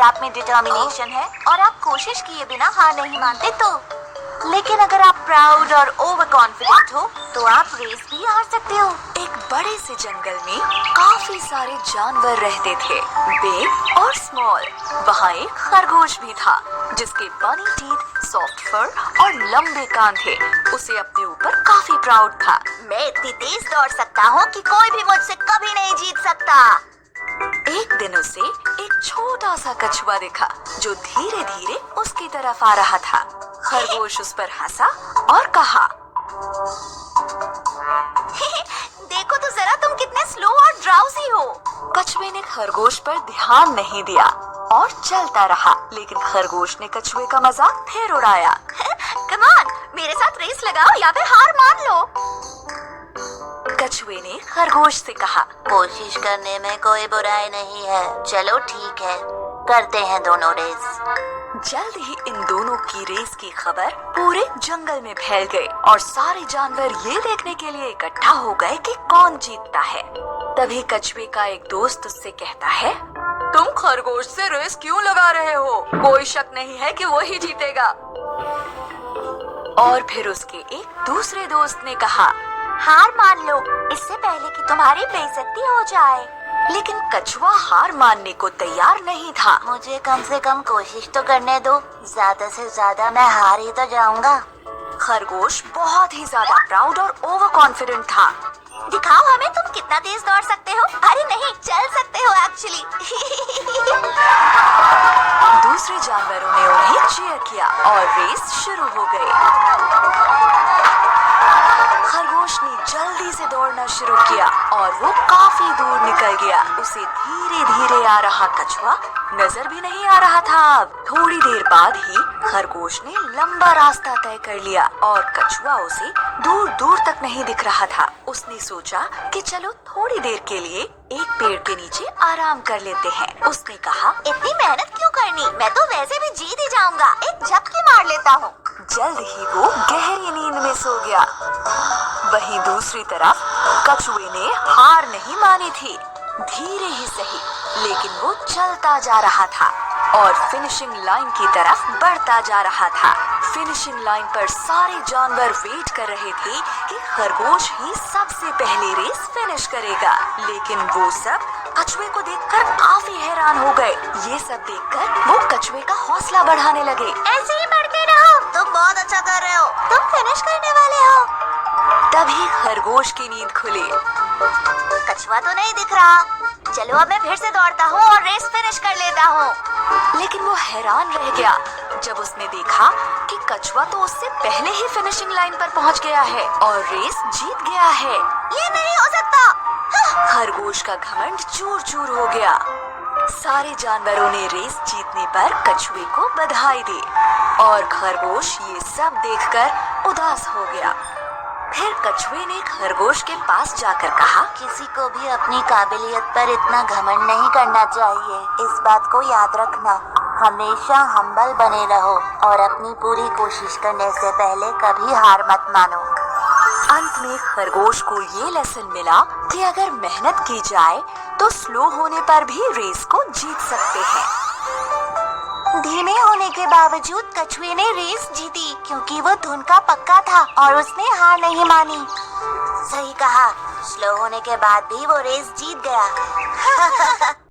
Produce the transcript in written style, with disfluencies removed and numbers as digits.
आप में डिटर्मिनेशन है और आप कोशिश किए बिना हार नहीं मानते तो। लेकिन अगर आप प्राउड और ओवर कॉन्फिडेंट हो तो आप रेस भी हार सकते हो। एक बड़े से जंगल में काफी सारे जानवर रहते थे, बिग और स्मॉल। वहाँ एक खरगोश भी था जिसके बनी टीथ, सॉफ्ट फर और लंबे कान थे। उसे अपने ऊपर काफी प्राउड था। मैं इतनी तेज दौड़ सकता हूँ कि कोई भी मुझसे कभी नहीं जीत सकता। एक दिन उसे एक छोटा सा कछुआ दिखा जो धीरे धीरे उसकी तरफ आ रहा था। खरगोश उस पर हंसा और कहा, देखो तो जरा तुम कितने स्लो और ड्राउजी हो। कछुए ने खरगोश पर ध्यान नहीं दिया और चलता रहा, लेकिन खरगोश ने कछुए का मजाक फिर उड़ाया। कम ऑन, मेरे साथ रेस लगाओ या फिर हार मान लो। कछुए ने खरगोश से कहा, कोशिश करने में कोई बुराई नहीं है। चलो ठीक है, करते हैं दोनों रेस। जल्द ही इन दोनों की रेस की खबर पूरे जंगल में फैल गई और सारे जानवर ये देखने के लिए इकट्ठा हो गए कि कौन जीतता है। तभी कछुए का एक दोस्त उससे कहता है, तुम खरगोश से रेस क्यों लगा रहे हो? कोई शक नहीं है कि वही जीतेगा। और फिर उसके एक दूसरे दोस्त ने कहा, हार मान लो इससे पहले कि तुम्हारी बेइज्जती हो जाए। लेकिन कछुआ हार मानने को तैयार नहीं था। मुझे कम से कम कोशिश तो करने दो, ज्यादा से ज्यादा मैं हार ही तो जाऊंगा। खरगोश बहुत ही ज्यादा प्राउड और ओवर कॉन्फिडेंट था। दिखाओ हमें तुम कितना तेज दौड़ सकते हो। अरे नहीं, चल सकते हो एक्चुअली। दूसरे जानवरों ने उन्हें चीयर किया और रेस शुरू हो गई। खरगोश ने जल्दी से दौड़ना शुरू किया और वो काफी दूर निकल गया। उसे धीरे धीरे आ रहा कछुआ नजर भी नहीं आ रहा था। अब थोड़ी देर बाद ही खरगोश ने लंबा रास्ता तय कर लिया और कछुआ उसे दूर दूर तक नहीं दिख रहा था। उसने सोचा कि चलो थोड़ी देर के लिए एक पेड़ के नीचे आराम कर लेते हैं। उसने कहा, इतनी मेहनत क्यों करनी, मैं तो वैसे भी जीत ही जाऊंगा, एक झपकी मार लेता हूँ। जल्द ही वो गहरी नींद में सो गया। वहीं दूसरी तरफ कछुए ने हार नहीं मानी थी। धीरे ही सही, लेकिन वो चलता जा रहा था और फिनिशिंग लाइन की तरफ बढ़ता जा रहा था। फिनिशिंग लाइन पर सारे जानवर वेट कर रहे थे कि खरगोश ही सबसे पहले रेस फिनिश करेगा। लेकिन वो सब कछुए को देखकर काफी हैरान हो गए। ये सब देखकर वो कछुए का हौसला बढ़ाने लगे। ऐसे ही बढ़ते रहो, तुम बहुत अच्छा कर रहे हो, तुम फिनिश करने वाले हो। तभी खरगोश की नींद खुली। कछुआ तो नहीं दिख रहा, चलो अब मैं फिर से दौड़ता हूँ और रेस फिनिश कर लेता हूँ। लेकिन वो हैरान रह गया जब उसने देखा कि कछुआ तो उससे पहले ही फिनिशिंग लाइन पर पहुँच गया है और रेस जीत गया है। ये नहीं हो सकता। खरगोश का घमंड चूर चूर हो गया। सारे जानवरों ने रेस जीतने पर कछुए को बधाई दी और खरगोश ये सब देखकर उदास हो गया। फिर कछुए ने खरगोश के पास जाकर कहा, किसी को भी अपनी काबिलियत पर इतना घमंड नहीं करना चाहिए। इस बात को याद रखना, हमेशा हम्बल बने रहो और अपनी पूरी कोशिश करने से पहले कभी हार मत मानो। अंत में खरगोश को ये लेसन मिला कि अगर मेहनत की जाए तो स्लो होने पर भी रेस को जीत सकते हैं। धीमे होने के बावजूद कछुए ने रेस जीती क्योंकि वो धुन का पक्का था और उसने हार नहीं मानी। सही कहा, स्लो होने के बाद भी वो रेस जीत गया।